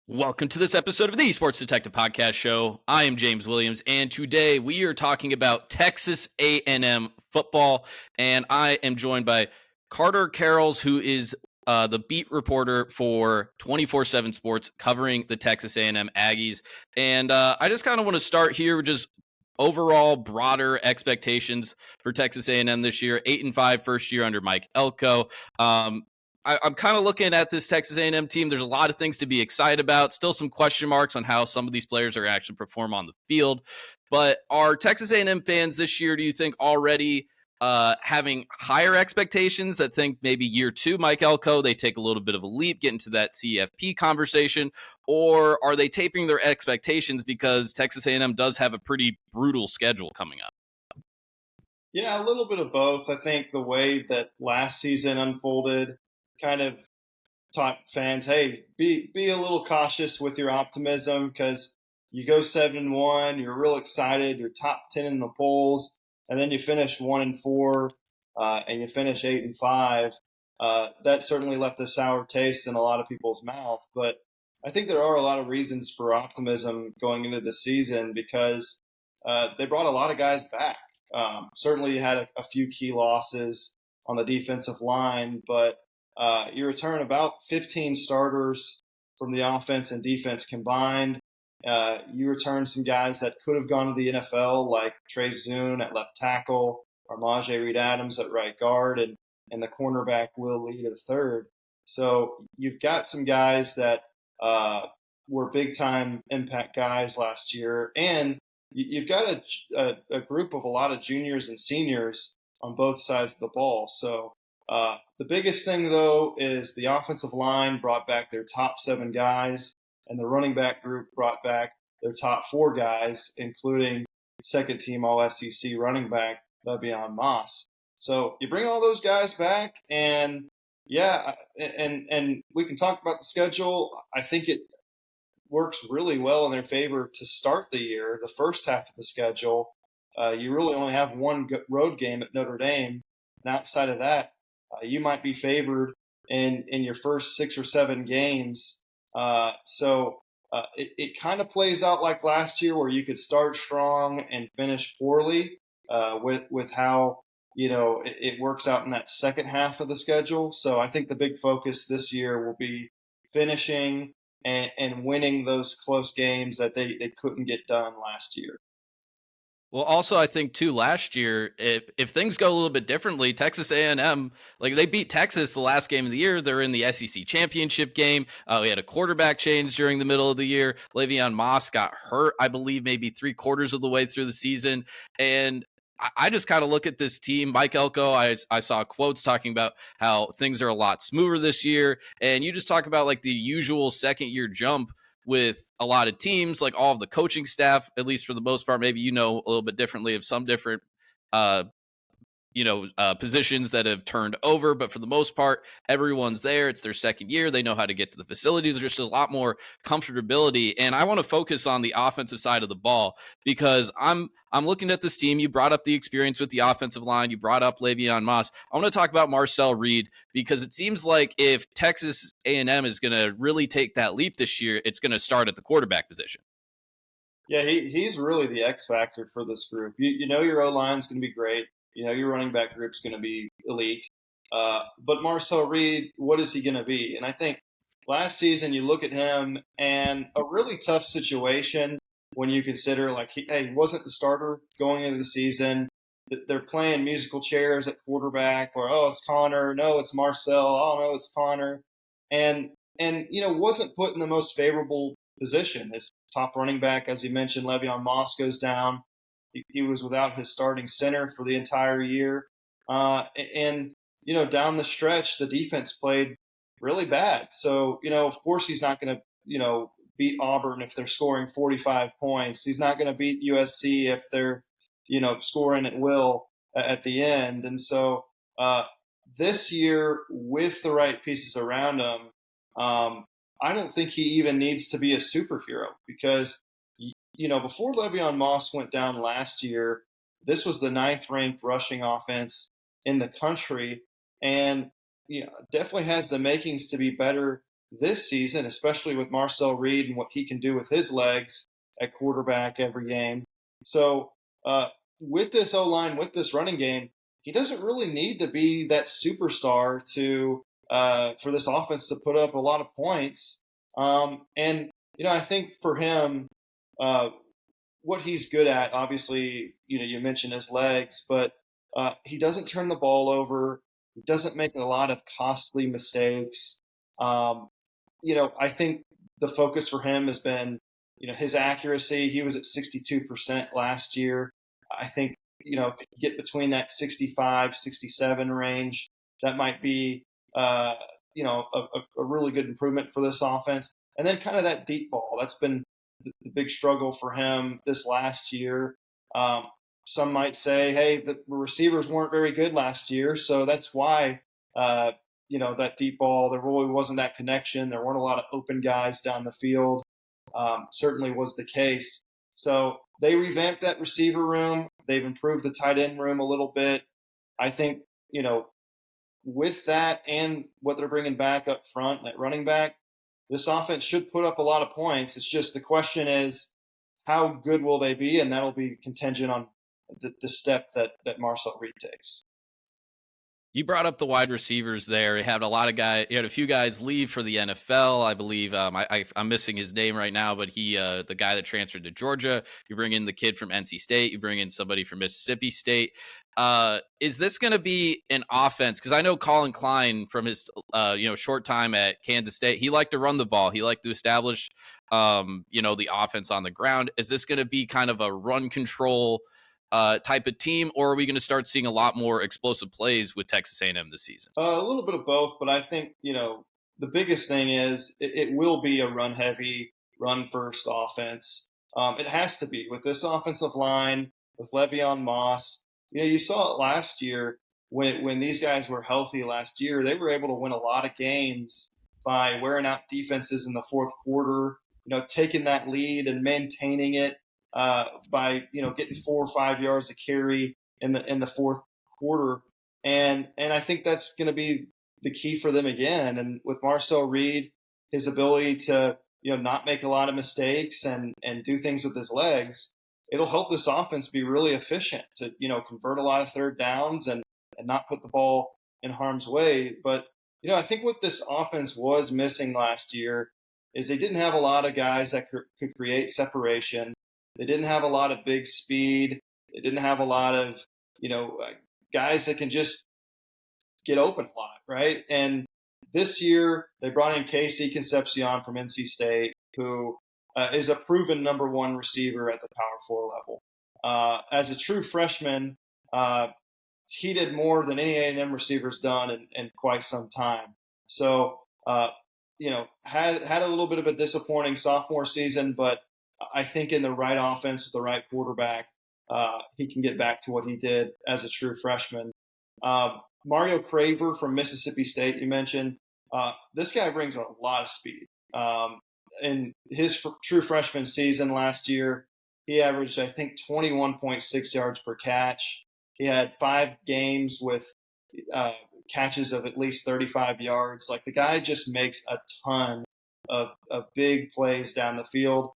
Welcome to this episode of the Sports Detective Podcast Show. I am James Williams, and today we are talking about Texas A&M football, and I am joined by Carter Carrolls, who is the beat reporter for 24/7 Sports, covering the Texas A&M Aggies. And I just kind of want to start here with just overall broader expectations for Texas A&M this year. 8-5 first year under Mike Elko. I'm kind of looking at this Texas A&M team. There's a lot of things to be excited about. Still some question marks on how some of these players are actually perform on the field. But are Texas A&M fans this year, do you think, already having higher expectations that think maybe year two, Mike Elko, they take a little bit of a leap, get into that CFP conversation? Or are they tapering their expectations because Texas A&M does have a pretty brutal schedule coming up? Yeah, a little bit of both. I think the way that last season unfolded kind of taught fans, hey, be a little cautious with your optimism because you go 7-1, you're real excited, you're top 10 in the polls, and then you finish 1-4, and you finish 8-5. That certainly left a sour taste in a lot of people's mouth. But I think there are a lot of reasons for optimism going into the season because they brought a lot of guys back. Certainly, you had a few key losses on the defensive line, but you return about 15 starters from the offense and defense combined. You return some guys that could have gone to the NFL, like Trey Zune at left tackle, Armaje Reed-Adams at right guard, and the cornerback Will Lee the third. So you've got some guys that were big-time impact guys last year, and you've got a group of a lot of juniors and seniors on both sides of the ball. So the biggest thing, though, is the offensive line brought back their top 7 guys, and the running back group brought back their top 4 guys, including second-team All-SEC running back Le'Veon Moss. So you bring all those guys back, and and we can talk about the schedule. I think it works really well in their favor to start the year, the first half of the schedule. You really only have one road game at Notre Dame, and outside of that, you might be favored in your first 6 or 7 games. It kind of plays out like last year, where you could start strong and finish poorly with how it works out in that second half of the schedule. So I think the big focus this year will be finishing and winning those close games that they couldn't get done last year. Well, also, I think too, last year, if things go a little bit differently, Texas A&M, like they beat Texas the last game of the year. They're in the SEC championship game. We had a quarterback change during the middle of the year. Le'Veon Moss got hurt, I believe, maybe 3/4 of the way through the season. And I just kind of look at this team. Mike Elko, I saw quotes talking about how things are a lot smoother this year. And you just talk about like the usual second year jump with a lot of teams, like all of the coaching staff, at least for the most part. Maybe a little bit differently of some different uh, positions that have turned over, but for the most part, everyone's there. It's their second year. They know how to get to the facilities. There's just a lot more comfortability. And I want to focus on the offensive side of the ball because I'm looking at this team. You brought up the experience with the offensive line. You brought up Le'Veon Moss. I want to talk about Marcel Reed because it seems like if Texas A&M is going to really take that leap this year, it's going to start at the quarterback position. Yeah, he's really the X factor for this group. You know your O-line is going to be great. You know your running back group's going to be elite. But Marcel Reed, what is he going to be? And I think last season you look at him and a really tough situation when you consider like he wasn't the starter going into the season. They're playing musical chairs at quarterback, or oh it's Connor, no it's Marcel, oh no it's Connor, and wasn't put in the most favorable position. His top running back, as you mentioned, Le'Veon Moss goes down. He was without his starting center for the entire year. Down the stretch, the defense played really bad. So, of course he's not going to, beat Auburn if they're scoring 45 points. He's not going to beat USC if they're, scoring at will at the end. And so this year, with the right pieces around him, I don't think he even needs to be a superhero because before Le'Veon Moss went down last year, this was the 9th-ranked rushing offense in the country, and definitely has the makings to be better this season, especially with Marcel Reed and what he can do with his legs at quarterback every game. So with this O line, with this running game, he doesn't really need to be that superstar to for this offense to put up a lot of points. And I think for him, uh, what he's good at, obviously, you mentioned his legs, but he doesn't turn the ball over. He doesn't make a lot of costly mistakes. Um, I think the focus for him has been, his accuracy. He was at 62% last year. I think, if you get between that 65, 67 range, that might be, a really good improvement for this offense. And then kind of that deep ball. That's been the big struggle for him this last year. Um, some might say, hey, the receivers weren't very good last year, so that's why that deep ball, there really wasn't that connection. There weren't a lot of open guys down the field. Certainly was the case. So they revamped that receiver room. They've improved the tight end room a little bit. I think, with that and what they're bringing back up front at running back, this offense should put up a lot of points. It's just the question is, how good will they be? And that'll be contingent on the step that Marcel Reed takes. You brought up the wide receivers there. You had a few guys leave for the NFL. I believe I'm missing his name right now, but he the guy that transferred to Georgia. You bring in the kid from NC State. You bring in somebody from Mississippi State. Is this going to be an offense? Because I know Colin Klein from his short time at Kansas State, he liked to run the ball. He liked to establish the offense on the ground. Is this going to be kind of a run control type of team, or are we going to start seeing a lot more explosive plays with Texas A&M this season? A little bit of both, but I think the biggest thing is it will be a run heavy, run first offense. It has to be with this offensive line with Le'Veon Moss. You saw it last year when these guys were healthy last year. They were able to win a lot of games by wearing out defenses in the fourth quarter. Taking that lead and maintaining it. By getting 4 or 5 yards of carry in the fourth quarter, and I think that's going to be the key for them again. And with Marcel Reed, his ability to not make a lot of mistakes and do things with his legs, it'll help this offense be really efficient to convert a lot of third downs and not put the ball in harm's way. But I think what this offense was missing last year is they didn't have a lot of guys that could create separation. They didn't have a lot of big speed. They didn't have a lot of, guys that can just get open a lot, right? And this year they brought in Casey Concepcion from NC State, who is a proven number one receiver at the Power 4 level. As a true freshman, he did more than any A&M receiver's done in quite some time. So, had a little bit of a disappointing sophomore season, but I think in the right offense with the right quarterback, he can get back to what he did as a true freshman. Mario Craver from Mississippi State, you mentioned. This guy brings a lot of speed. In his true freshman season last year, he averaged, I think, 21.6 yards per catch. He had 5 games with catches of at least 35 yards. Like, the guy just makes a ton of big plays down the field.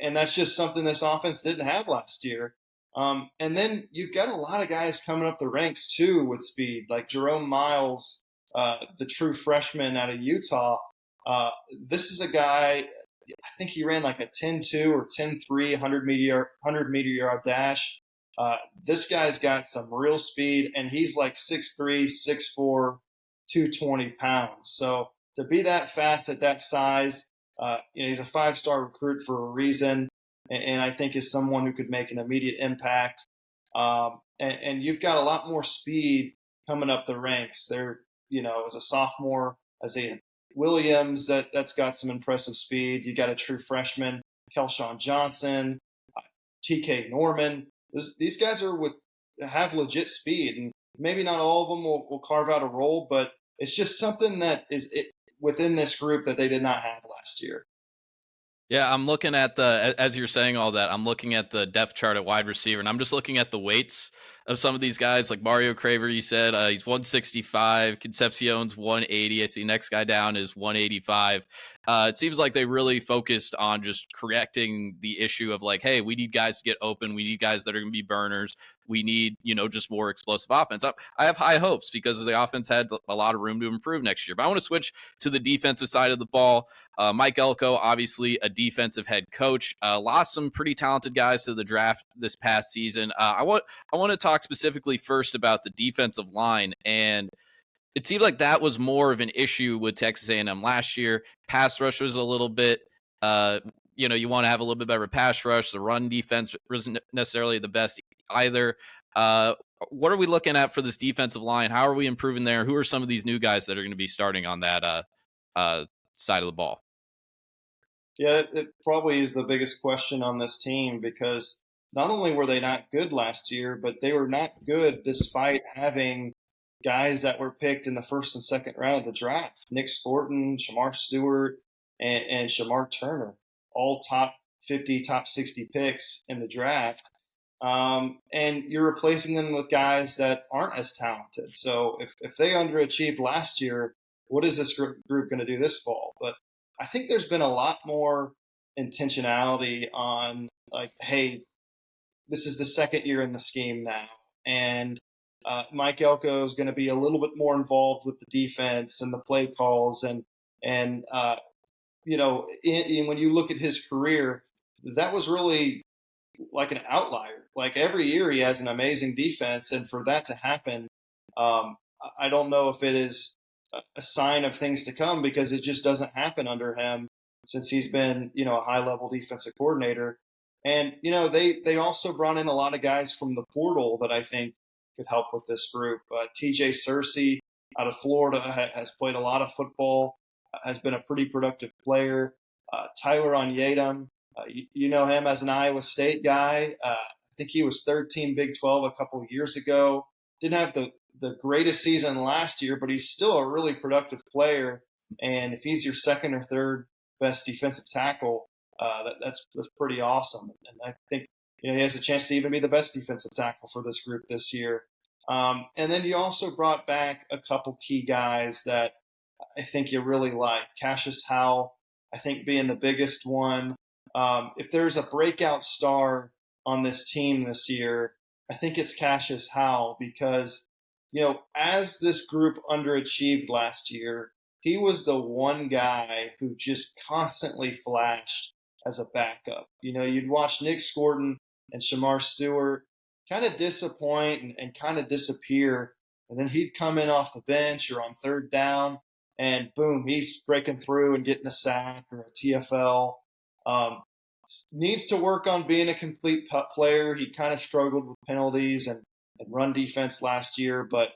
And that's just something this offense didn't have last year. And then you've got a lot of guys coming up the ranks, too, with speed, like Jerome Miles, the true freshman out of Utah. This is a guy, I think he ran like a 10-2 or 10-3 100-meter yard dash. This guy's got some real speed, and he's like 6'3", 6'4", 220 pounds. So to be that fast at that size, he's a 5-star recruit for a reason, and I think is someone who could make an immediate impact. And you've got a lot more speed coming up the ranks. There, as a sophomore, Isaiah Williams, that's got some impressive speed. You got a true freshman, Kelshawn Johnson, TK Norman. These guys have legit speed, and maybe not all of them will carve out a role, but it's just something that is within this group that they did not have last year. Yeah, I'm looking at as you're saying all that, I'm looking at the depth chart at wide receiver, and I'm just looking at the weights of some of these guys, like Mario Craver. You said he's 165, Concepcion's 180. I see next guy down is 185. It seems like they really focused on just correcting the issue of like, hey, we need guys to get open, we need guys that are going to be burners, we need just more explosive offense. I have high hopes because the offense had a lot of room to improve next year. But I want to switch to the defensive side of the ball. Mike Elko, obviously a defensive head coach, lost some pretty talented guys to the draft this past season. I want to talk specifically first about the defensive line, and it seemed like that was more of an issue with Texas A&M last year. Pass rush was a little bit, uh, you want to have a little bit better pass rush. The run defense wasn't necessarily the best either. Uh, what are we looking at for this defensive line? How are we improving there? Who are some of these new guys that are going to be starting on that side of the ball? Yeah, it probably is the biggest question on this team because not only were they not good last year, but they were not good despite having guys that were picked in the first and second round of the draft. Nick Scorton, Shamar Stewart, and Shamar Turner, all top 50, top 60 picks in the draft. And you're replacing them with guys that aren't as talented. So if they underachieved last year, what is this group going to do this fall? But I think there's been a lot more intentionality on like, hey, this is the second year in the scheme now, and Mike Elko is going to be a little bit more involved with the defense and the play calls, and when you look at his career, that was really like an outlier. Like every year he has an amazing defense, and for that to happen, I don't know if it is a sign of things to come because it just doesn't happen under him since he's been a high level defensive coordinator. And they also brought in a lot of guys from the portal that I think could help with this group. TJ Searcy out of Florida has played a lot of football, has been a pretty productive player. Tyler Onyedem, you know him as an Iowa State guy. I think he was third team Big 12 a couple of years ago. Didn't have the greatest season last year, but he's still a really productive player. And if he's your second or third best defensive tackle, that's pretty awesome. And I think he has a chance to even be the best defensive tackle for this group this year. And then you also brought back a couple key guys that I think you really like. Cassius Howell, I think, being the biggest one. If there's a breakout star on this team this year, I think it's Cassius Howell because, as this group underachieved last year, he was the one guy who just constantly flashed as a backup. You'd watch Nick Scorton and Shamar Stewart kind of disappoint and kind of disappear, and then he'd come in off the bench or on third down, and boom, he's breaking through and getting a sack or a TFL. Needs to work on being a complete player. He kind of struggled with penalties and run defense last year, but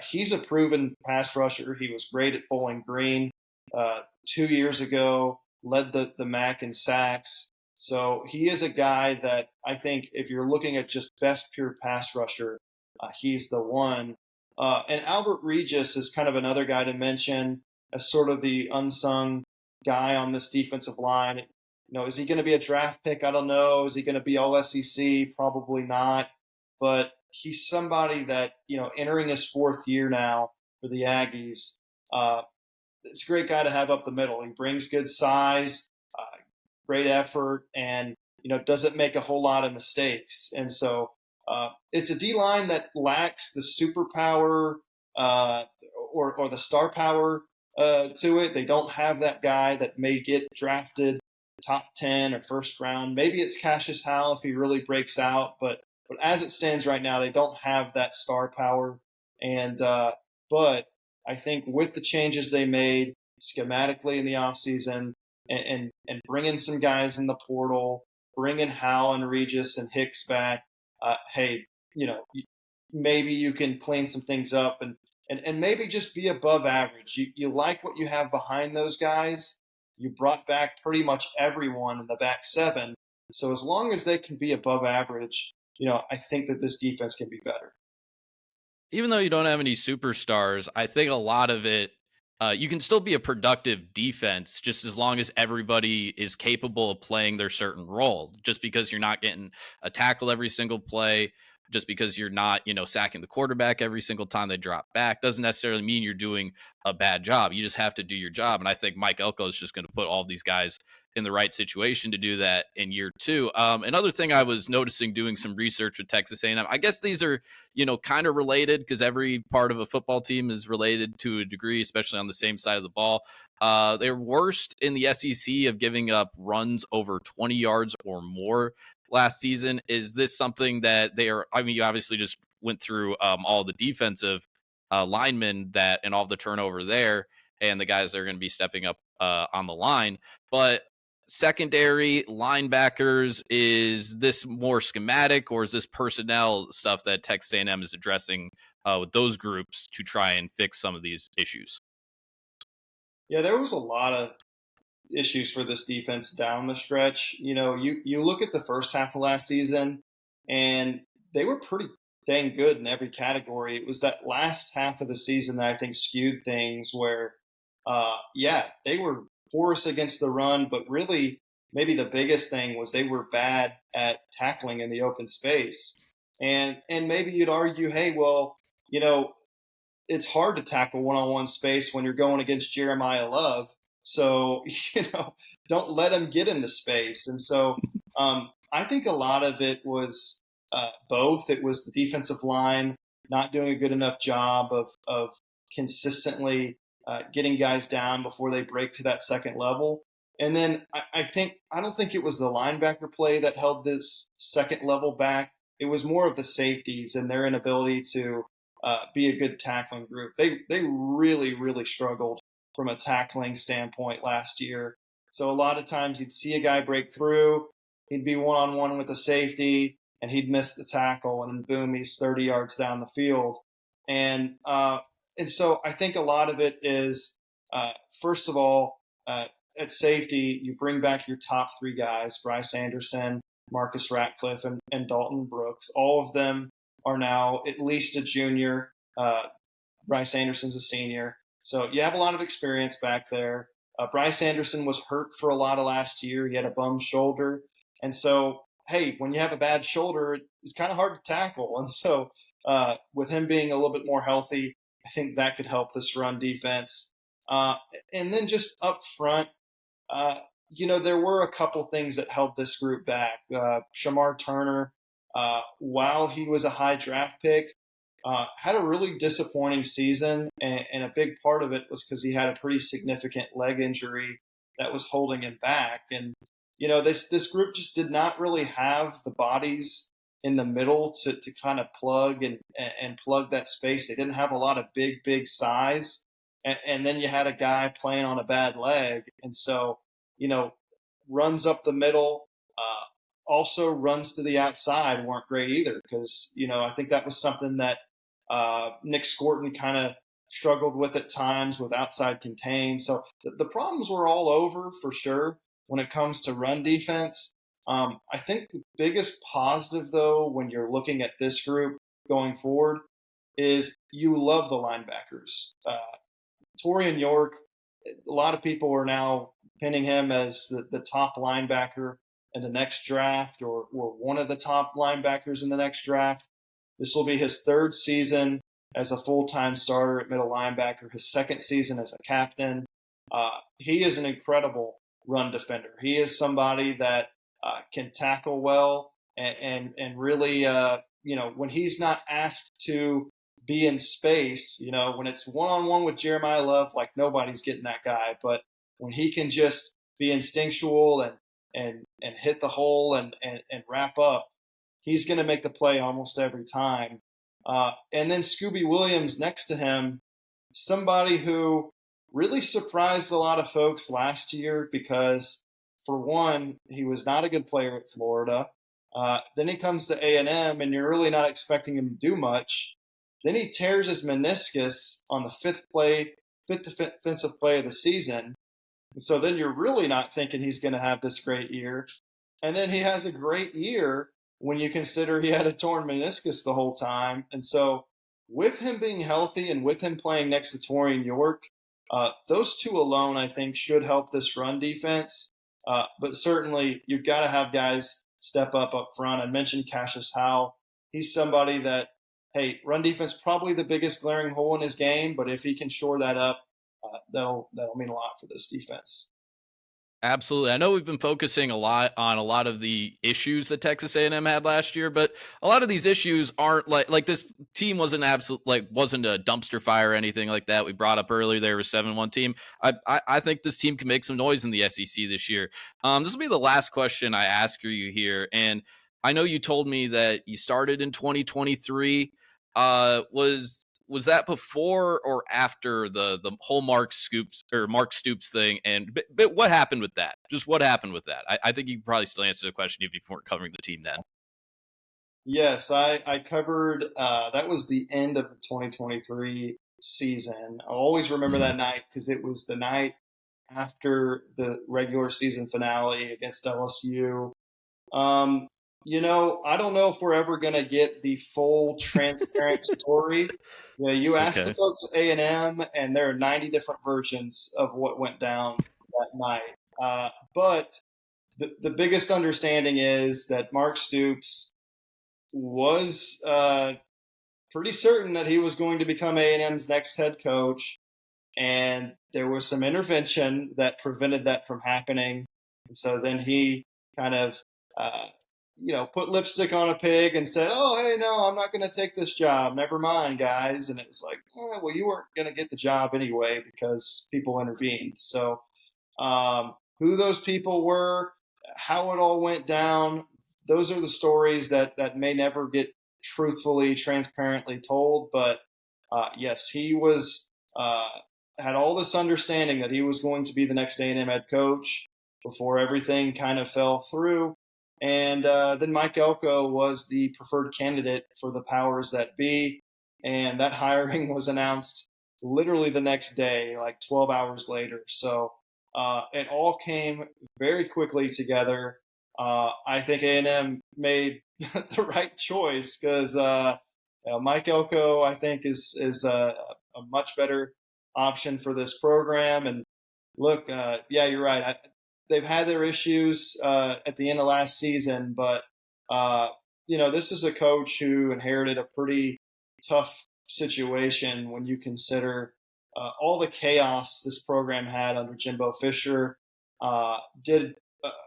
he's a proven pass rusher. He was great at Bowling Green 2 years ago, led the MAC in sacks. So he is a guy that I think if you're looking at just best pure pass rusher, he's the one. And Albert Regis is kind of another guy to mention as sort of the unsung guy on this defensive line. Is he going to be a draft pick? I don't know. Is he going to be all SEC? Probably not. But he's somebody that, entering his fourth year now for the Aggies, it's a great guy to have up the middle. He brings good size, great effort, and, doesn't make a whole lot of mistakes. And so it's a D-line that lacks the superpower or the star power to it. They don't have that guy that may get drafted top 10 or first round. Maybe it's Cassius Howell if he really breaks out, but as it stands right now, they don't have that star power. And but I think with the changes they made schematically in the offseason and bringing some guys in the portal, bringing Howell and Regis and Hicks back, hey, maybe you can clean some things up and maybe just be above average. You like what you have behind those guys. You brought back pretty much everyone in the back seven. So as long as they can be above average, I think that this defense can be better. Even though you don't have any superstars, I think a lot of it You can still be a productive defense just as long as everybody is capable of playing their certain role. Just because you're not getting a tackle every single play, just because you're not, sacking the quarterback every single time they drop back, doesn't necessarily mean you're doing a bad job. You just have to do your job. And I think Mike Elko is just going to put all these guys in the right situation to do that in year two. Another thing I was noticing doing some research with Texas A&M, I guess these are kind of related because every part of a football team is related to a degree, especially on the same side of the ball. They're worst in the SEC of giving up runs over 20 yards or more last season. Is this something that they are? I mean, you obviously just went through all the defensive linemen and all the turnover there, and the guys that are going to be stepping up on the line, but secondary linebackers, is this more schematic or is this personnel stuff that Texas A&M is addressing with those groups to try and fix some of these issues? Yeah, there was a lot of issues for this defense down the stretch. You look at the first half of last season, and they were pretty dang good in every category. It was that last half of the season that I think skewed things where, yeah, they were porous against the run, but really, maybe the biggest thing was they were bad at tackling in the open space. And maybe you'd argue, hey, well, you know, it's hard to tackle one-on-one space when you're going against Jeremiah Love. So, don't let him get into space. And so I think a lot of it was both. It was the defensive line not doing a good enough job of consistently getting guys down before they break to that second level. And then I don't think it was the linebacker play that held this second level back. It was more of the safeties and their inability to be a good tackling group. They really really struggled from a tackling standpoint last year. So a lot of times you'd see a guy break through, he'd be one on one with a safety, and he'd miss the tackle, and then boom, he's 30 yards down the field. And and so I think a lot of it is first of all at safety you bring back your top three guys, Bryce Anderson, Marcus Ratcliffe, and Dalton Brooks. All of them are now at least a junior. Bryce Anderson's a senior. So you have a lot of experience back there. Bryce Anderson was hurt for a lot of last year. He had a bum shoulder. And so, hey, when you have a bad shoulder, it's kind of hard to tackle. And so with him being a little bit more healthy, I think that could help this run defense. And then just up front, there were a couple things that held this group back. Shamar Turner, while he was a high draft pick, had a really disappointing season, and a big part of it was because he had a pretty significant leg injury that was holding him back. And this group just did not really have the bodies in the middle to kind of plug and plug that space. They didn't have a lot of big size, and then you had a guy playing on a bad leg, and so runs up the middle. Also runs to the outside weren't great either because I think that was something that Nick Scorton kind of struggled with at times with outside contain. So the problems were all over for sure when it comes to run defense. I think the biggest positive, though, when you're looking at this group going forward, is you love the linebackers. Torian York, a lot of people are now pinning him as the top linebacker in the next draft or one of the top linebackers in the next draft. This will be his third season as a full-time starter at middle linebacker, his second season as a captain. He is an incredible run defender. He is somebody that can tackle well and really, when he's not asked to be in space, when it's one-on-one with Jeremiah Love, like nobody's getting that guy. But when he can just be instinctual and hit the hole and wrap up, he's going to make the play almost every time. And then Scooby Williams next to him, somebody who really surprised a lot of folks last year because, for one, he was not a good player at Florida. Then he comes to A&M, and you're really not expecting him to do much. Then he tears his meniscus on the fifth defensive play of the season. And so then you're really not thinking he's going to have this great year. And then he has a great year when you consider he had a torn meniscus the whole time. And so with him being healthy and with him playing next to Torian York, Those two alone, I think, should help this run defense. But certainly, you've got to have guys step up front. I mentioned Cassius Howe. He's somebody that, hey, run defense probably the biggest glaring hole in his game, but if he can shore that up, that'll mean a lot for this defense. Absolutely. I know we've been focusing a lot on a lot of the issues that Texas A&M had last year, but a lot of these issues aren't like this team wasn't a dumpster fire or anything like that. We brought up earlier they were a 7-1 team. I think this team can make some noise in the SEC this year. This will be the last question I ask you here, and I know you told me that you started in 2023. Was that before or after the whole Mark Stoops thing? And but what happened with that? Just what happened with that? I think you can probably still answer the question if you weren't covering the team then. Yes, I covered that was the end of the 2023 season. I'll always remember Mhm. that night because it was the night after the regular season finale against LSU. Um, I don't know if we're ever going to get the full transparent story. You ask the Okay. folks at A&M, and there are 90 different versions of what went down that night. But the biggest understanding is that Mark Stoops was pretty certain that he was going to become A&M's next head coach, and there was some intervention that prevented that from happening. And so then he kind of, uh, put lipstick on a pig and said, "Oh, hey, no, I'm not going to take this job. Never mind, guys." And it was like, well, you weren't going to get the job anyway because people intervened. So who those people were, how it all went down. Those are the stories that may never get truthfully, transparently told. But yes, he was had all this understanding that he was going to be the next A&M head coach before everything kind of fell through. And then Mike Elko was the preferred candidate for the powers that be, and that hiring was announced literally the next day, like 12 hours later. So it all came very quickly together. I think A&M made the right choice because Mike Elko, I think, is a much better option for this program. And look, yeah, you're right. They've had their issues at the end of last season, but this is a coach who inherited a pretty tough situation when you consider all the chaos this program had under Jimbo Fisher. Did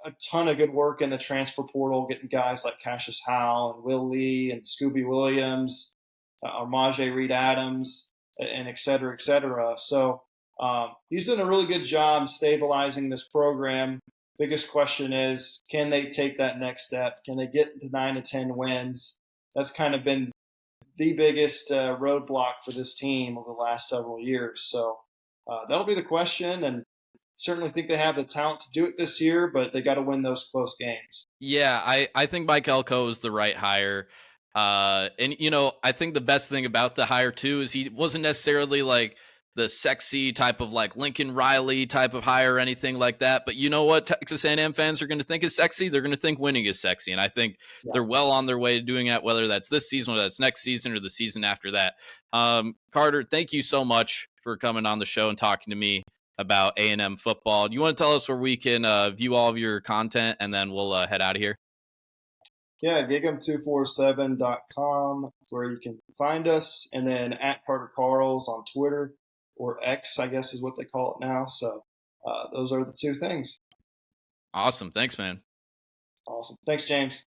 a ton of good work in the transfer portal, getting guys like Cassius Howe and Will Lee and Scooby Williams, Armajé Reed Adams, and et cetera, et cetera. So he's done a really good job stabilizing this program. Biggest question is, can they take that next step? Can they get to 9 to 10 wins? That's kind of been the biggest roadblock for this team over the last several years. So that'll be the question, and certainly think they have the talent to do it this year, but they got to win those close games. Yeah, I think Mike Elko is the right hire. And I think the best thing about the hire too is he wasn't necessarily like the sexy type of like Lincoln Riley type of hire or anything like that. But you know what Texas A&M fans are going to think is sexy? They're going to think winning is sexy, and I think Yeah. they're well on their way to doing that. Whether that's this season, or that's next season, or the season after that. Carter, thank you so much for coming on the show and talking to me about A&M football. You want to tell us where we can view all of your content, and then we'll head out of here? Yeah, gig'em247.com is where you can find us. And then at Carter Carls on Twitter, or X, I guess is what they call it now. So those are the two things. Awesome. Thanks, man. Awesome. Thanks, James.